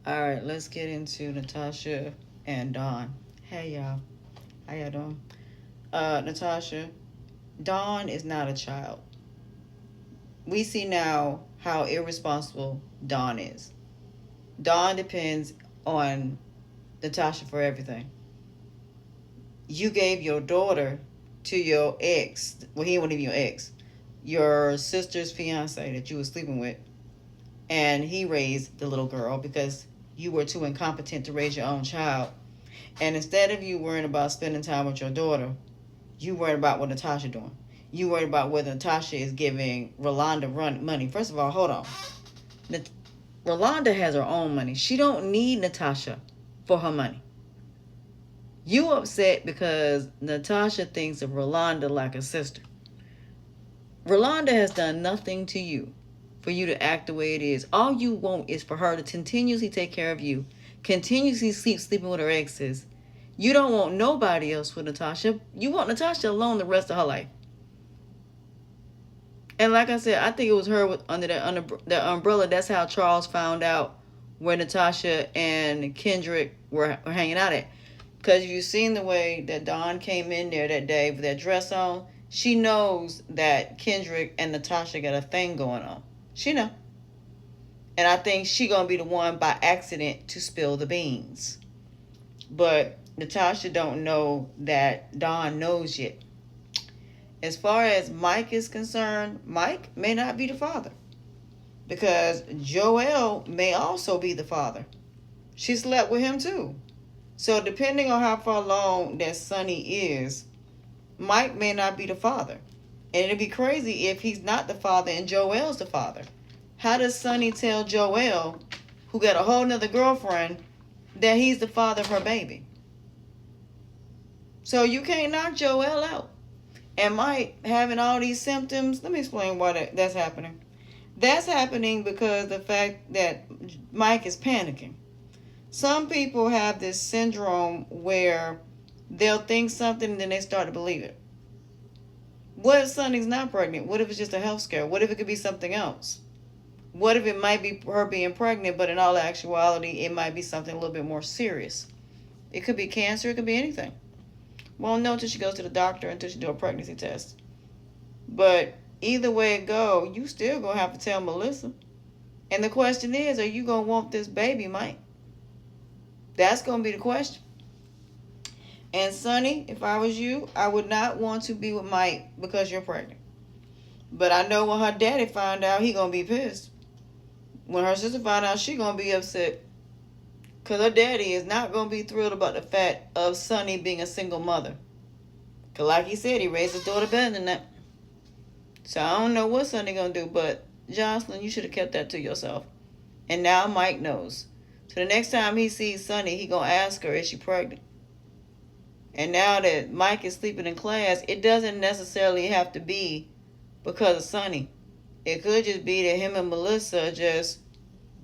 All right, let's get into Natasha and Dawn. Hey y'all, how y'all doing? Natasha, Dawn is not a child. We see now how irresponsible Dawn is. Dawn depends on Natasha for everything. You gave your daughter to your ex. Well, he wasn't even your ex. Your sister's fiance that you were sleeping with, and he raised the little girl because you were too incompetent to raise your own child. And instead of you worrying about spending time with your daughter, you worried about what Natasha doing. You worried about whether Natasha is giving Rolanda money. First of all, hold on. Rolanda has her own money. She don't need Natasha for her money. You upset because Natasha thinks of Rolanda like a sister. Rolanda has done nothing to you for you to act the way it is. All you want is for her to continuously take care of you, continuously sleeping with her exes. You don't want nobody else with Natasha. You want Natasha alone the rest of her life. And like I said, I think it was her under that umbrella. That's how Charles found out where Natasha and Kendrick were hanging out at. Because you've seen the way that Dawn came in there that day with that dress on. She knows that Kendrick and Natasha got a thing going on. She know. And I think she gonna be the one by accident to spill the beans. But Natasha don't know that Dawn knows yet. As far as Mike is concerned, Mike may not be the father. Because Joel may also be the father. She slept with him too. So depending on how far along that Sonny is, Mike may not be the father. And it'd be crazy if he's not the father and Joel's the father. How does Sonny tell Joel, who got a whole nother girlfriend, that he's the father of her baby? So you can't knock Joel out. And Mike having all these symptoms, let me explain why that's happening. That's happening because the fact that Mike is panicking. Some people have this syndrome where they'll think something and then they start to believe it. What if Sonny's not pregnant? What if it's just a health scare? What if it could be something else? What if it might be her being pregnant, but in all actuality, it might be something a little bit more serious? It could be cancer. It could be anything. Won't know until she goes to the doctor, until she do a pregnancy test. But either way it go, you still gonna have to tell Melissa. And the question is, are you gonna want this baby, Mike? That's gonna be the question. And Sonny, if I was you, I would not want to be with Mike because you're pregnant. But I know when her daddy find out, he gonna be pissed. When her sister find out, she gonna be upset. Because her daddy is not gonna be thrilled about the fact of Sonny being a single mother. Because like he said, he raised his daughter better than that. So I don't know what Sonny gonna do, but Jocelyn, you should have kept that to yourself. And now Mike knows. So the next time he sees Sonny, he gonna ask her, is she pregnant? And now that Mike is sleeping in class, it doesn't necessarily have to be because of Sonny. It could just be that him and Melissa just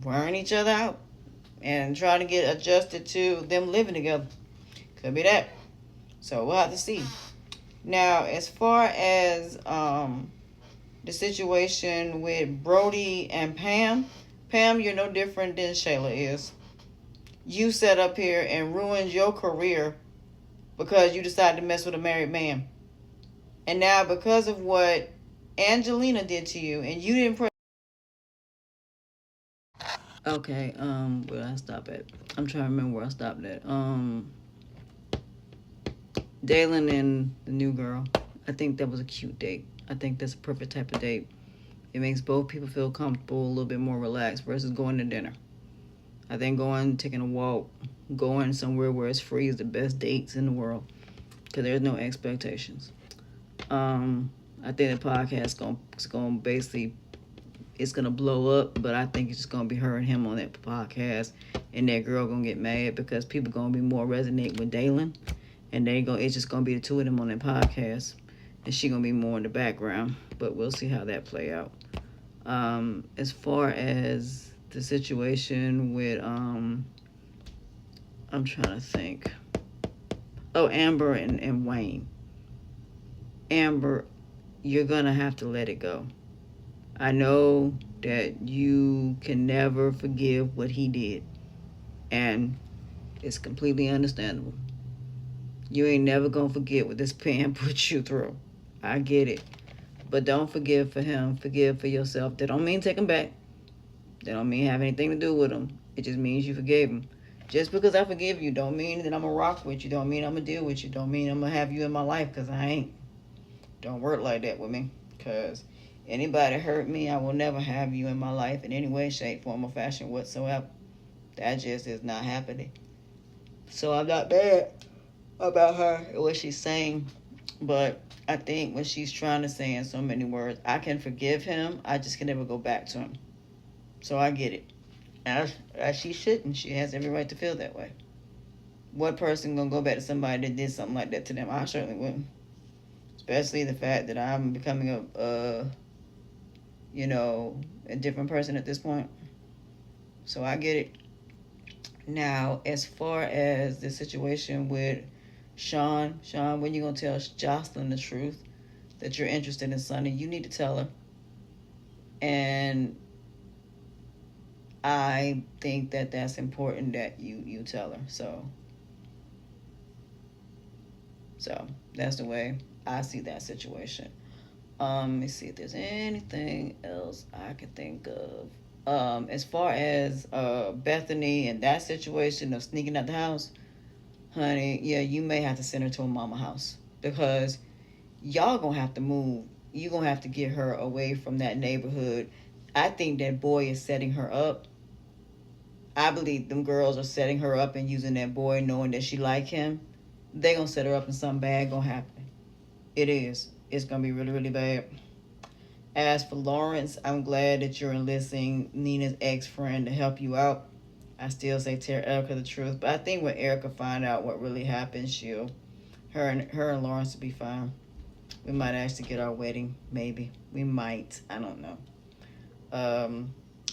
wearing each other out and trying to get adjusted to them living together. Could be that. So we'll have to see. Now, as far as the situation with Brody and Pam, Pam, you're no different than Shayla is. You sat up here and ruined your career because you decided to mess with a married man. And now because of what Angelina did to you and you didn't Okay, where did I stop at? I'm trying to remember where I stopped at. Dalen and the new girl. I think that was a cute date. I think that's a perfect type of date. It makes both people feel comfortable, a little bit more relaxed versus going to dinner. I think taking a walk, going somewhere where it's free is the best dates in the world because there's no expectations. I think the podcast is gonna basically it's gonna blow up, but I think it's just gonna be her and him on that podcast, and that girl gonna get mad because people gonna be more resonate with Dalen, and it's just gonna be the two of them on that podcast, and she gonna be more in the background. But we'll see how that play out. As far as the situation with I'm trying to think. Oh, Amber and Wayne. Amber, you're gonna have to let it go. I know that you can never forgive what he did. And it's completely understandable. You ain't never gonna forget what this pen put you through. I get it. But don't forgive for him. Forgive for yourself. That don't mean take him back. That don't mean have anything to do with him. It just means you forgave him. Just because I forgive you don't mean that I'm gonna rock with you. Don't mean I'm gonna deal with you. Don't mean I'm gonna have you in my life, because I ain't. Don't work like that with me. Because anybody hurt me, I will never have you in my life in any way, shape, form, or fashion whatsoever. That just is not happening. So I'm not bad about her and what she's saying. But I think what she's trying to say in so many words, I can forgive him. I just can never go back to him. So I get it. As she shouldn't. She has every right to feel that way. What person gonna go back to somebody that did something like that to them? I certainly wouldn't. Especially the fact that I'm becoming a different person at this point. So I get it. Now, as far as the situation with Sean, when you gonna tell Jocelyn the truth that you're interested in Sonny? You need to tell her. And I think that that's important that you tell her. So that's the way I see that situation. Let me see if there's anything else I can think of. As far as Bethany and that situation of sneaking out the house, honey, yeah, you may have to send her to a mama house, because y'all gonna have to move. You gonna have to get her away from that neighborhood. I think that boy is setting her up. I believe them girls are setting her up and using that boy, knowing that she like him. They gonna set her up and something bad gonna happen. It is. It's gonna be really, really bad. As for Lawrence, I'm glad that you're enlisting Nina's ex-friend to help you out. I still say tell Erica the truth, but I think when Erica find out what really happened, her and Lawrence will be fine. We might actually get our wedding, maybe. We might. I don't know.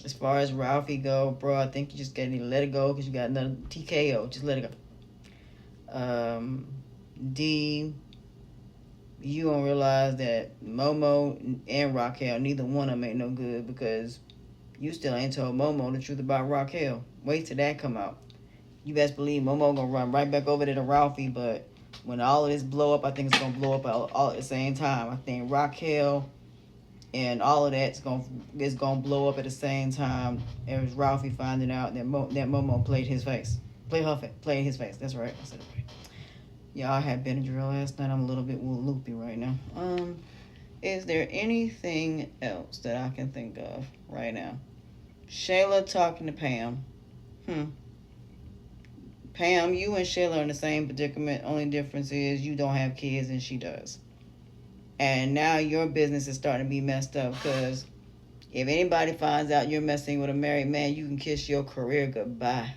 As far as Ralphie go, bro, I think you just gotta need to let it go, because you got another TKO. Just let it go. D, you don't realize that Momo and Raquel, neither one of them ain't no good, because you still ain't told Momo the truth about Raquel. Wait till that come out. You best believe Momo gonna run right back over there to Ralphie, but when all of this blow up, I think it's gonna blow up all at the same time. I think Raquel and all of that's gonna blow up at the same time as Ralphie finding out that Momo played his face. Played his face. That's right. I said it right. Yeah, I had Benadryl last night. I'm a little bit loopy right now. Is there anything else that I can think of right now? Shayla talking to Pam. Pam, you and Shayla are in the same predicament. Only difference is you don't have kids and she does. And now your business is starting to be messed up, because if anybody finds out you're messing with a married man, you can kiss your career goodbye.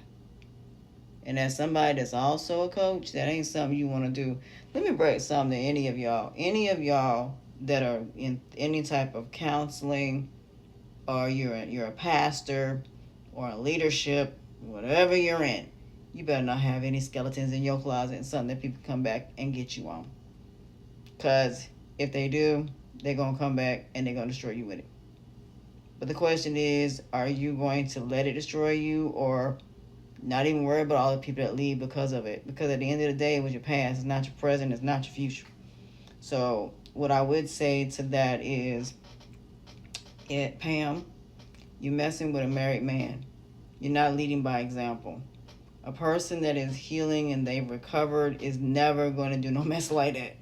And as somebody that's also a coach, that ain't something you want to do. Let me break something to any of y'all that are in any type of counseling, or you're a pastor or a leadership, whatever you're in. You better not have any skeletons in your closet and something that people come back and get you on. Because if they do, they're going to come back and they're going to destroy you with it. But the question is, are you going to let it destroy you, or not even worry about all the people that leave because of it? Because at the end of the day, it was your past. It's not your present. It's not your future. So what I would say to that is, Pam, you're messing with a married man. You're not leading by example. A person that is healing and they've recovered is never going to do no mess like that.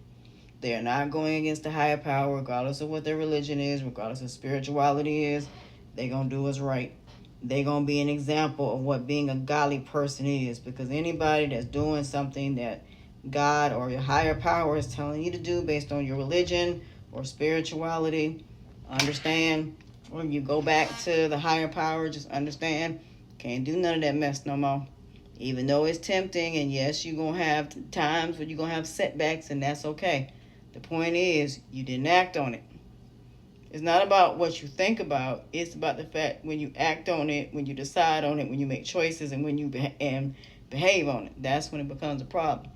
They are not going against the higher power, regardless of what their religion is, regardless of spirituality is. They're going to do what's right. They're going to be an example of what being a godly person is, because anybody that's doing something that God or your higher power is telling you to do based on your religion or spirituality, understand, when you go back to the higher power, just understand, can't do none of that mess no more. Even though it's tempting, and yes, you're going to have times where you're going to have setbacks, and that's okay. The point is, you didn't act on it. It's not about what you think about. It's about the fact when you act on it, when you decide on it, when you make choices, and when you behave on it. That's when it becomes a problem.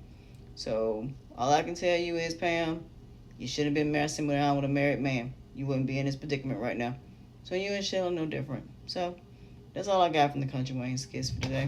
So all I can tell you is, Pam, you should have been messing around with a married man. You wouldn't be in this predicament right now. So you and Shell are no different. So that's all I got from the Country Wayne Skits for today.